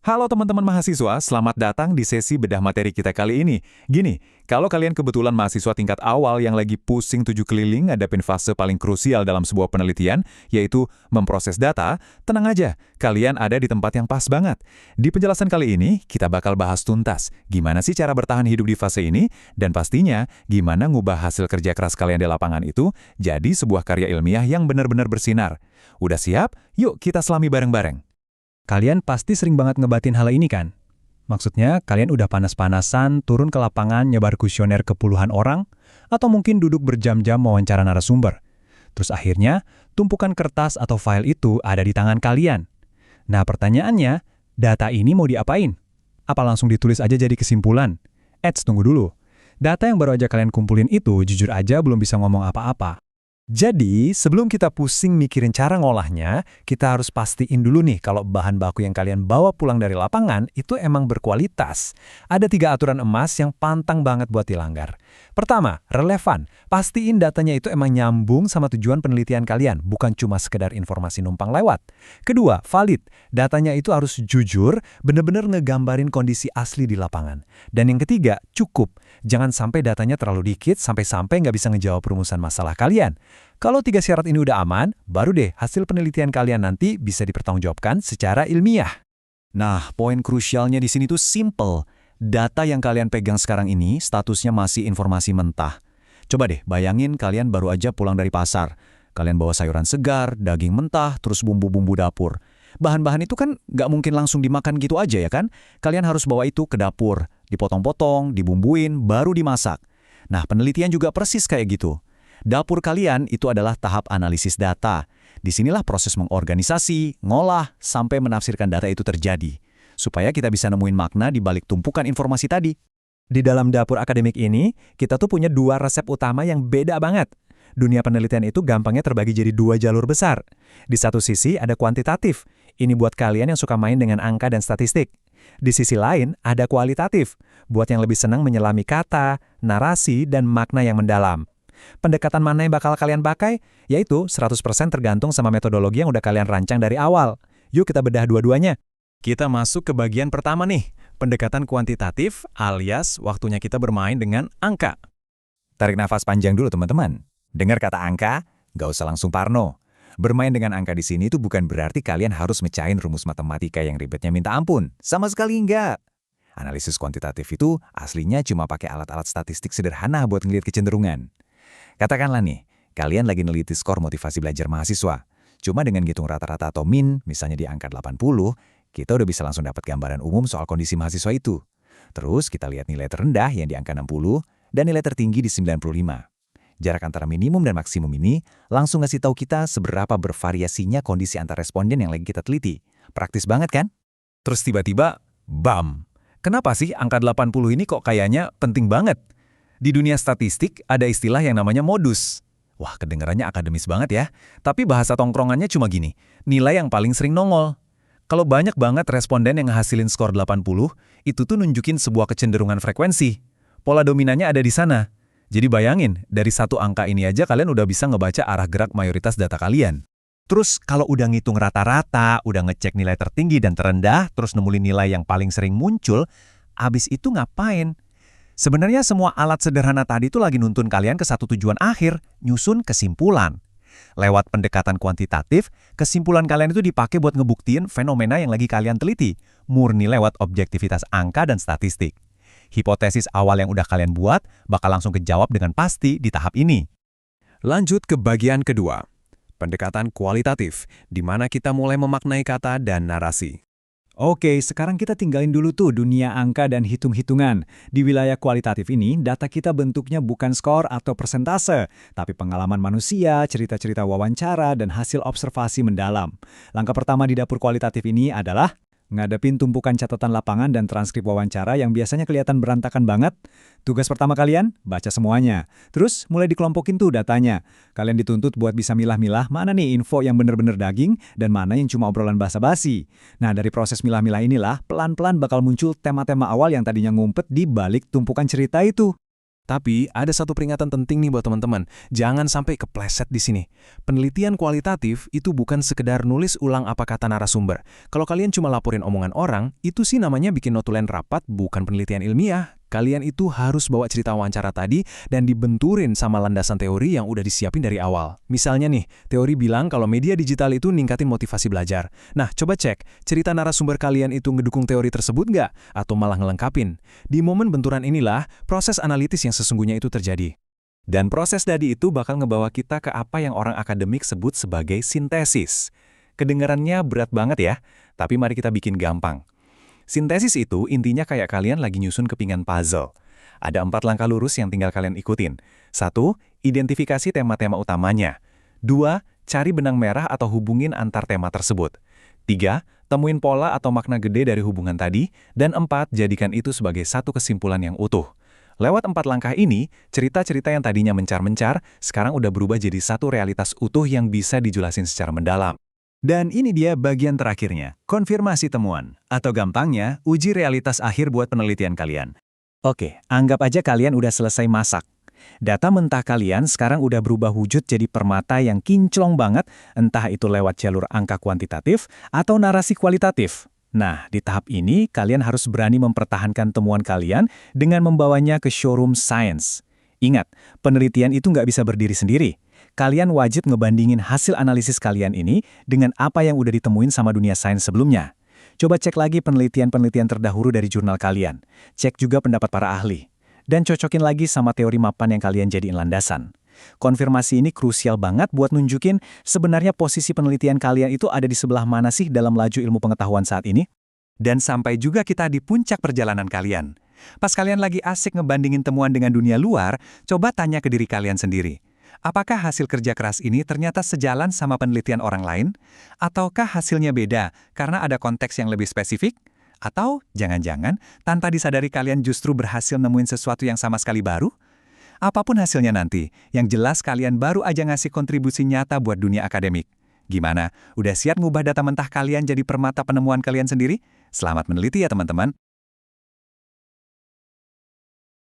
Halo teman-teman mahasiswa, selamat datang di sesi bedah materi kita kali ini. Gini, kalau kalian kebetulan mahasiswa tingkat awal yang lagi pusing tujuh keliling ngadepin fase paling krusial dalam sebuah penelitian, yaitu memproses data, tenang aja, kalian ada di tempat yang pas banget. Di penjelasan kali ini, kita bakal bahas tuntas gimana sih cara bertahan hidup di fase ini, dan pastinya gimana ngubah hasil kerja keras kalian di lapangan itu jadi sebuah karya ilmiah yang benar-benar bersinar. Udah siap? Yuk kita selami bareng-bareng. Kalian pasti sering banget ngebatin hal ini kan? Maksudnya, kalian udah panas-panasan turun ke lapangan nyebar kuesioner ke puluhan orang, atau mungkin duduk berjam-jam wawancara narasumber. Terus akhirnya, tumpukan kertas atau file itu ada di tangan kalian. Nah, pertanyaannya, data ini mau diapain? Apa langsung ditulis aja jadi kesimpulan? Tunggu dulu. Data yang baru aja kalian kumpulin itu jujur aja belum bisa ngomong apa-apa. Jadi, sebelum kita pusing mikirin cara ngolahnya, kita harus pastiin dulu nih kalau bahan baku yang kalian bawa pulang dari lapangan itu emang berkualitas. Ada 3 aturan emas yang pantang banget buat dilanggar. Pertama, relevan. Pastiin datanya itu emang nyambung sama tujuan penelitian kalian, bukan cuma sekedar informasi numpang lewat. Kedua, valid. Datanya itu harus jujur, bener-bener ngegambarin kondisi asli di lapangan. Dan yang ketiga, cukup. Jangan sampai datanya terlalu dikit sampai-sampai nggak bisa ngejawab rumusan masalah kalian. Kalau 3 syarat ini udah aman, baru deh hasil penelitian kalian nanti bisa dipertanggungjawabkan secara ilmiah. Nah, poin krusialnya di sini tuh simple. Data yang kalian pegang sekarang ini statusnya masih informasi mentah. Coba deh bayangin kalian baru aja pulang dari pasar. Kalian bawa sayuran segar, daging mentah, terus bumbu-bumbu dapur. Bahan-bahan itu kan nggak mungkin langsung dimakan gitu aja ya kan? Kalian harus bawa itu ke dapur, dipotong-potong, dibumbuin, baru dimasak. Nah, penelitian juga persis kayak gitu. Dapur kalian itu adalah tahap analisis data. Disinilah proses mengorganisasi, ngolah, sampai menafsirkan data itu terjadi. Supaya kita bisa nemuin makna di balik tumpukan informasi tadi. Di dalam dapur akademik ini, kita tuh punya 2 resep utama yang beda banget. Dunia penelitian itu gampangnya terbagi jadi 2 jalur besar. Di satu sisi ada kuantitatif. Ini buat kalian yang suka main dengan angka dan statistik. Di sisi lain ada kualitatif. Buat yang lebih senang menyelami kata, narasi, dan makna yang mendalam. Pendekatan mana yang bakal kalian pakai? Yaitu 100% tergantung sama metodologi yang udah kalian rancang dari awal. Yuk kita bedah dua-duanya. Kita masuk ke bagian pertama nih, pendekatan kuantitatif alias waktunya kita bermain dengan angka. Tarik nafas panjang dulu teman-teman. Dengar kata angka, nggak usah langsung parno. Bermain dengan angka di sini itu bukan berarti kalian harus mecahin rumus matematika yang ribetnya minta ampun. Sama sekali enggak. Analisis kuantitatif itu aslinya cuma pakai alat-alat statistik sederhana buat ngeliat kecenderungan. Katakanlah nih, kalian lagi neliti skor motivasi belajar mahasiswa. Cuma dengan ngitung rata-rata atau min, misalnya di angka 80, kita udah bisa langsung dapat gambaran umum soal kondisi mahasiswa itu. Terus kita lihat nilai terendah yang di angka 60 dan nilai tertinggi di 95. Jarak antara minimum dan maksimum ini langsung ngasih tahu kita seberapa bervariasinya kondisi antar responden yang lagi kita teliti. Praktis banget kan? Terus tiba-tiba, bam! Kenapa sih angka 80 ini kok kayaknya penting banget? Di dunia statistik ada istilah yang namanya modus. Wah, kedengarannya akademis banget ya. Tapi bahasa tongkrongannya cuma gini, nilai yang paling sering nongol. Kalau banyak banget responden yang ngehasilin skor 80, itu tuh nunjukin sebuah kecenderungan frekuensi. Pola dominannya ada di sana. Jadi bayangin, dari satu angka ini aja kalian udah bisa ngebaca arah gerak mayoritas data kalian. Terus kalau udah ngitung rata-rata, udah ngecek nilai tertinggi dan terendah, terus nemuin nilai yang paling sering muncul, abis itu ngapain? Sebenarnya semua alat sederhana tadi tuh lagi nuntun kalian ke satu tujuan akhir, nyusun kesimpulan. Lewat pendekatan kuantitatif, kesimpulan kalian itu dipakai buat ngebuktiin fenomena yang lagi kalian teliti, murni lewat objektivitas angka dan statistik. Hipotesis awal yang udah kalian buat bakal langsung kejawab dengan pasti di tahap ini. Lanjut ke bagian kedua, pendekatan kualitatif, di mana kita mulai memaknai kata dan narasi. Oke, sekarang kita tinggalin dulu tuh dunia angka dan hitung-hitungan. Di wilayah kualitatif ini, data kita bentuknya bukan skor atau persentase, tapi pengalaman manusia, cerita-cerita wawancara, dan hasil observasi mendalam. Langkah pertama di dapur kualitatif ini adalah ngadepin tumpukan catatan lapangan dan transkrip wawancara yang biasanya kelihatan berantakan banget. Tugas pertama kalian, baca semuanya. Terus mulai dikelompokin tuh datanya. Kalian dituntut buat bisa milah-milah mana nih info yang bener-bener daging dan mana yang cuma obrolan basa-basi. Nah, dari proses milah-milah inilah, pelan-pelan bakal muncul tema-tema awal yang tadinya ngumpet di balik tumpukan cerita itu. Tapi ada satu peringatan penting nih buat teman-teman. Jangan sampai kepleset di sini. Penelitian kualitatif itu bukan sekedar nulis ulang apa kata narasumber. Kalau kalian cuma laporin omongan orang, itu sih namanya bikin notulen rapat, bukan penelitian ilmiah. Kalian itu harus bawa cerita wawancara tadi dan dibenturin sama landasan teori yang udah disiapin dari awal. Misalnya nih, teori bilang kalau media digital itu ningkatin motivasi belajar. Nah, coba cek, cerita narasumber kalian itu ngedukung teori tersebut nggak? Atau malah ngelengkapin? Di momen benturan inilah, proses analitis yang sesungguhnya itu terjadi. Dan proses tadi itu bakal ngebawa kita ke apa yang orang akademik sebut sebagai sintesis. Kedengarannya berat banget ya, tapi mari kita bikin gampang. Sintesis itu intinya kayak kalian lagi nyusun kepingan puzzle. Ada 4 langkah lurus yang tinggal kalian ikutin. 1. Identifikasi tema-tema utamanya. 2. Cari benang merah atau hubungin antar tema tersebut. 3. Temuin pola atau makna gede dari hubungan tadi. Dan 4. Jadikan itu sebagai satu kesimpulan yang utuh. Lewat 4 langkah ini, cerita-cerita yang tadinya mencar-mencar, sekarang udah berubah jadi satu realitas utuh yang bisa dijelasin secara mendalam. Dan ini dia bagian terakhirnya, konfirmasi temuan. Atau gampangnya, uji realitas akhir buat penelitian kalian. Oke, anggap aja kalian udah selesai masak. Data mentah kalian sekarang udah berubah wujud jadi permata yang kinclong banget, entah itu lewat jalur angka kuantitatif atau narasi kualitatif. Nah, di tahap ini kalian harus berani mempertahankan temuan kalian dengan membawanya ke showroom science. Ingat, penelitian itu nggak bisa berdiri sendiri. Kalian wajib ngebandingin hasil analisis kalian ini dengan apa yang udah ditemuin sama dunia sains sebelumnya. Coba cek lagi penelitian-penelitian terdahulu dari jurnal kalian. Cek juga pendapat para ahli. Dan cocokin lagi sama teori mapan yang kalian jadiin landasan. Konfirmasi ini krusial banget buat nunjukin sebenarnya posisi penelitian kalian itu ada di sebelah mana sih dalam laju ilmu pengetahuan saat ini. Dan sampai juga kita di puncak perjalanan kalian. Pas kalian lagi asik ngebandingin temuan dengan dunia luar, coba tanya ke diri kalian sendiri. Apakah hasil kerja keras ini ternyata sejalan sama penelitian orang lain? Ataukah hasilnya beda karena ada konteks yang lebih spesifik? Atau jangan-jangan tanpa disadari kalian justru berhasil nemuin sesuatu yang sama sekali baru? Apapun hasilnya nanti, yang jelas kalian baru aja ngasih kontribusi nyata buat dunia akademik. Gimana? Udah siap ngubah data mentah kalian jadi permata penemuan kalian sendiri? Selamat meneliti ya teman-teman.